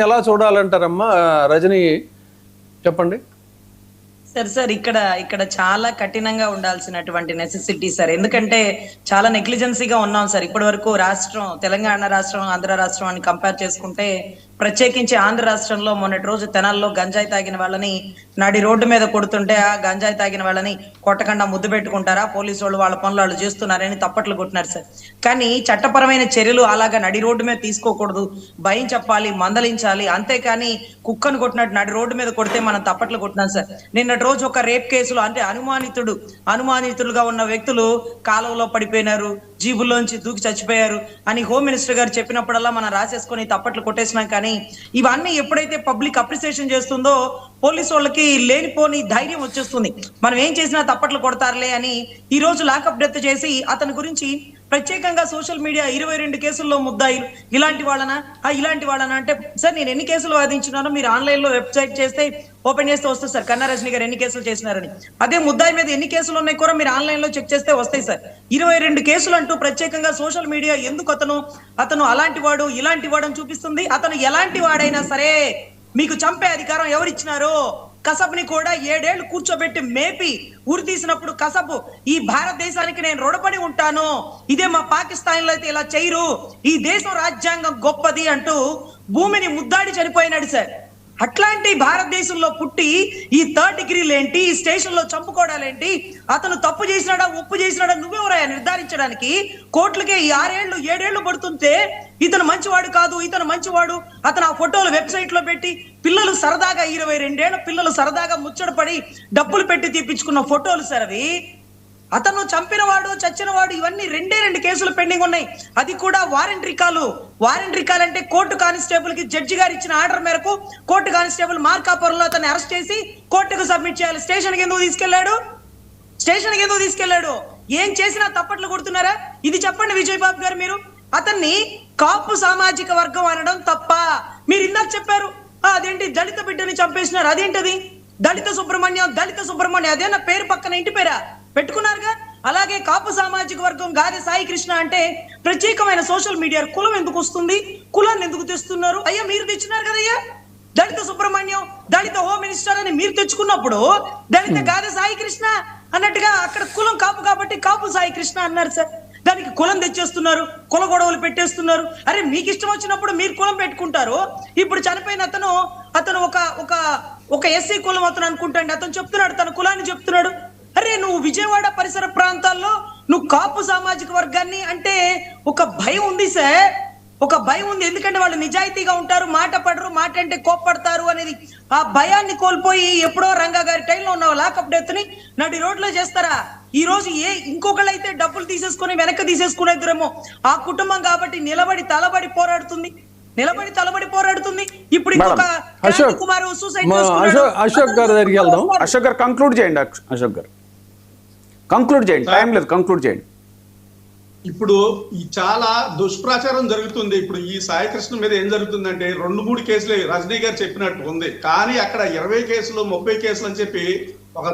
ఎలా చూడాలంటారమ్మా రజనీ చెప్పండి. సార్ ఇక్కడ చాలా కఠినంగా ఉండాల్సినటువంటి నెసెసిటీ సార్. ఎందుకంటే చాలా నెగ్లిజెన్సీగా ఉన్నాం సార్. ఇప్పటి వరకు రాష్ట్రం, తెలంగాణ రాష్ట్రం, ఆంధ్ర రాష్ట్రం అని కంపేర్ చేసుకుంటే, ప్రత్యేకించి ఆంధ్ర రాష్ట్రంలో మొన్నటి రోజు తెనాల్లో గంజాయి తాగిన వాళ్ళని నడి రోడ్డు మీద కొడుతుంటే, ఆ గంజాయి తాగిన వాళ్ళని కొట్టకుండా ముద్దు పెట్టుకుంటారా, పోలీసు వాళ్ళు వాళ్ళ పనులు వాళ్ళు చేస్తున్నారని తప్పట్లు కొట్టినారు సార్. కానీ చట్టపరమైన చర్యలు అలాగా నడి రోడ్డు మీద తీసుకోకూడదు, భయం చెప్పాలి, మందలించాలి. అంతేకాని కుక్కను కొట్టినట్టు నడి రోడ్డు మీద కొడితే మనం తప్పట్లు కొట్టినాం సార్. నిన్నటి రోజు ఒక రేప్ కేసులో అంటే అనుమానితులుగా ఉన్న వ్యక్తులు కాలువలో పడిపోయినారు, జీబుల్లోంచి దూకి చచ్చిపోయారు అని హోమ్ మినిస్టర్ గారు చెప్పినప్పుడల్లా మనం రాసేసుకొని తప్పట్లు కొట్టేసినాం. కానీ ఇవన్నీ ఎప్పుడైతే పబ్లిక్ అప్రిసియేషన్ చేస్తుందో పోలీసు వాళ్ళకి లేనిపోని ధైర్యం వచ్చేస్తుంది. మనం ఏం చేసినా తప్పట్లు కొడతారులే అని ఈ రోజు లాకప్ డెత్ చేసి అతని గురించి ప్రత్యేకంగా సోషల్ మీడియా 22 కేసుల్లో ముద్దాయిలు ఇలాంటి వాళ్ళనా అంటే, సార్ నేను ఎన్ని కేసులు వాదించినానో మీరు ఆన్లైన్ లో వెబ్సైట్ చేస్తే ఓపెన్ చేస్తే వస్తుంది సార్, కన్నా రజనీ గారు ఎన్ని కేసులు చేసినారని. అదే ముద్దాయి మీద ఎన్ని కేసులు ఉన్నాయి కూడా మీరు ఆన్లైన్ లో చెక్ చేస్తే వస్తాయి సార్. 22 కేసులు అంటూ ప్రత్యేకంగా సోషల్ మీడియా ఎందుకు అతను అలాంటి వాడు ఇలాంటి వాడు అని చూపిస్తుంది. అతను ఎలాంటి వాడైనా సరే మీకు చంపే అధికారం ఎవరిచ్చినారో, కసబ్ని కూడా 7 ఏళ్లు కూర్చోబెట్టి మేపి ఉరి తీసినప్పుడు కసబ్ ఈ భారతదేశానికి నేను రుణపడి ఉంటాను, ఇదే మా పాకిస్తాన్ లో అయితే ఇలా చేయరు, ఈ దేశం రాజ్యాంగం గొప్పది అంటూ భూమిని ముద్దాడి చనిపోయినాడు సార్. అట్లాంటి భారతదేశంలో పుట్టి ఈ 3rd డిగ్రీలు ఏంటి, ఈ స్టేషన్ లో చంపుకోవడాలేంటి, అతను తప్పు చేసినాడా ఒప్పు చేసినాడా నువ్వెవరాయా నిర్ధారించడానికి? కోర్టులకే ఈ 6 ఏళ్ళు 7 ఏళ్ళు పడుతుంటే ఇతను మంచివాడు కాదు, ఇతను మంచివాడు, అతను ఆ ఫోటోలు వెబ్సైట్ లో పెట్టి పిల్లలు సరదాగా 22 ఏళ్ల పిల్లలు సరదాగా ముచ్చటపడి డబ్బులు పెట్టి తీపించుకున్న ఫోటోలు సార్ అవి. అతను చంపినవాడు చచ్చినవాడు ఇవన్నీ 2 కేసులు పెండింగ్ ఉన్నాయి. అది కూడా వారెంట్ రికాల్ అంటే కోర్టు కానిస్టేబుల్ కి జడ్జి గారు ఇచ్చిన ఆర్డర్ మేరకు కోర్టు కానిస్టేబుల్ మార్కాపురంలో అతన్ని అరెస్ట్ చేసి కోర్టుకు సబ్మిట్ చేయాలి. స్టేషన్కి ఎందుకు తీసుకెళ్లాడు? ఏం చేసినా తప్పట్లు కొడుతున్నారా? ఇది చెప్పండి విజయ్ బాబు గారు. మీరు అతన్ని కాపు సామాజిక వర్గం అనడం తప్ప? మీరు ఇందాక చెప్పారు అదేంటి దళిత బిడ్డని చంపేసినారు, అదేంటది దళిత సుబ్రహ్మణ్యం అదే నా పేరు పక్కన ఇంటి పేరా పెట్టుకున్నారుగా. అలాగే కాపు సామాజిక వర్గం గాదె సాయి కృష్ణ అంటే ప్రత్యేకమైన సోషల్ మీడియా కులం ఎందుకు వస్తుంది, కులాన్ని ఎందుకు తెస్తున్నారు? అయ్యా మీరు తెచ్చినారు కదయ్యా, దళిత సుబ్రహ్మణ్యం దళిత హోమ్ మినిస్టర్ అని మీరు తెచ్చుకున్నప్పుడు దళిత గాదె సాయి కృష్ణ అన్నట్టుగా అక్కడ కులం కాపు కాబట్టి కాపు సాయి కృష్ణ అన్నారు సార్. దానికి కులం తెచ్చేస్తున్నారు, కుల గొడవలు పెట్టేస్తున్నారు. అరే మీకు ఇష్టం వచ్చినప్పుడు మీరు కులం పెట్టుకుంటారు. ఇప్పుడు చనిపోయిన అతను ఒక ఎస్సీ కులం అతను అనుకుంటాండి, అతను చెప్తున్నాడు తన కులాన్ని చెప్తున్నాడు. అరే నువ్వు విజయవాడ పరిసర ప్రాంతాల్లో నువ్వు కాపు సామాజిక వర్గాన్ని అంటే ఒక భయం ఉంది సార్, ఒక భయం ఉంది. ఎందుకంటే వాళ్ళు నిజాయితీగా ఉంటారు, మాట పడరు, మాట అంటే కోప్పడతారు అనేది ఆ భయాన్ని కోల్పోయి ఎప్పుడో రంగా గారి టైంలో ఉన్న లాకప్ డెత్ ని నడి రోడ్లో చేస్తారా? ఈ రోజు ఇంకొకళ్ళు అయితే డబ్బులు తీసేసుకుని వెనక్కి తీసేసుకునేద్దరేమో. ఆ కుటుంబం కాబట్టి నిలబడి తలబడి పోరాడుతుంది. ఇప్పుడు ఇంకొక కుమార్ సూసైడ్ అశోక్ గారి దగ్గరికి వెళ్దాం. అశోక్ గారు కంక్లూడ్ చేయండి. టైం లేదు, కంక్లూడ్ చేయండి. ఇప్పుడు ఈ చాలా దుష్ప్రచారం జరుగుతుంది. ఇప్పుడు ఈ సాయి కృష్ణ మీద ఏం జరుగుతుందంటే 2-3 కేసులే రజనీ గారు చెప్పినట్టు ఉంది, కానీ అక్కడ 20 కేసులు 30 కేసులు అని చెప్పి ఒక